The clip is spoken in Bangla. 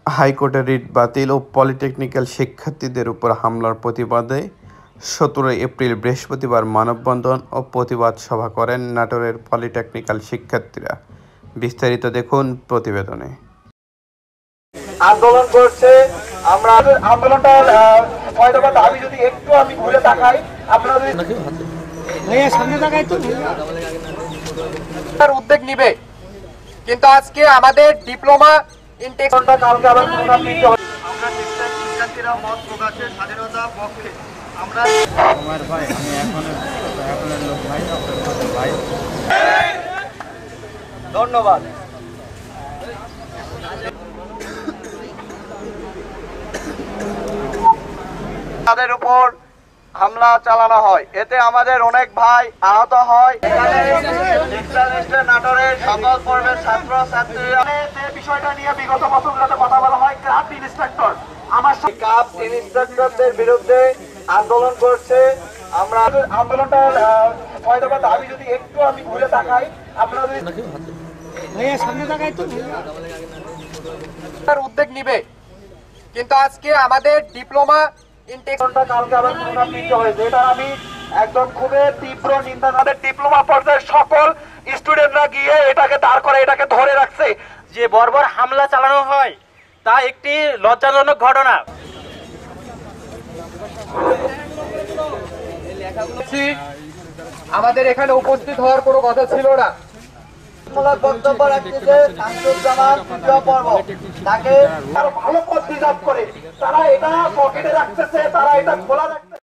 হাইকোর্টের রিট বাতিল ও পলিটেকনিক্যাল শিক্ষার্থীদের উপর হামলার প্রতিবাদে ১৭ এপ্রিল বৃহস্পতিবার মানববন্ধন ও প্রতিবাদ সভা করেন নাটোরের পলিটেকনিক্যাল শিক্ষার্থীরা। বিস্তারিত দেখুন প্রতিবেদনে। আন্দোলন করছে, আমরা আন্দোলনটার দাবি যদি একটু আমি ঘুরে তাকাই, আপনারা উদ্যোগ নিবে, কিন্তু আজকে আমাদের ডিপ্লোমা ইনটেকটা কালকে আবার পুনরাবৃত্তি হবে। আমরা শিক্ষার্থীরা মত প্রকাশের স্বাধীনতা পক্ষে। আমরা আমার ভাই, আমি এখনের লোক ভাই, আপনাদের ভাই, ধন্যবাদ। তাদের উপর হামলা চালানো হয়, এতে আমাদের অনেক ভাই আহত হয়। নাটোরের সকল পর্বের ছাত্র ছাত্রীরা বিষয়টা নিয়ে বিগত বছরগুলোতে কথা বলা হয়। ক্রাফট ইন্সট্রাক্টর আমার ক্রাফট ইন্সট্রাক্টরদের বিরুদ্ধে আন্দোলন করছে। আমরা আন্দোলনটার দাবি যদি একটু আমি ঘুরে তাকাই, আপনারা উদ্যোগ নিবে, কিন্তু আজকে আমাদের ডিপ্লোমা ইনটেকটা কালকে আবার পুনরাবৃত্তি হয়েছে, এটা আমি একদম খুবই তীব্র নিন্দা। আমাদের ডিপ্লোমা পর্যায়ের সকল স্টুডেন্টরা গিয়ে এটাকে দাঁড় করে এটাকে ধরে রাখছে। যে বর্বর হামলা চালানো হয় তা একটি লজ্জাজনক ঘটনা। আমাদের এখানে উপস্থিত হওয়ার কোনো কথা ছিল না। বক্তব্য রাখতেছে শামসুজ্জামান পর্ব, তাকে আরো ভালো পদ রিজার্ভ করে তারা এটা পকেটে রাখতেছে, তারা এটা খোলা রাখতেছে।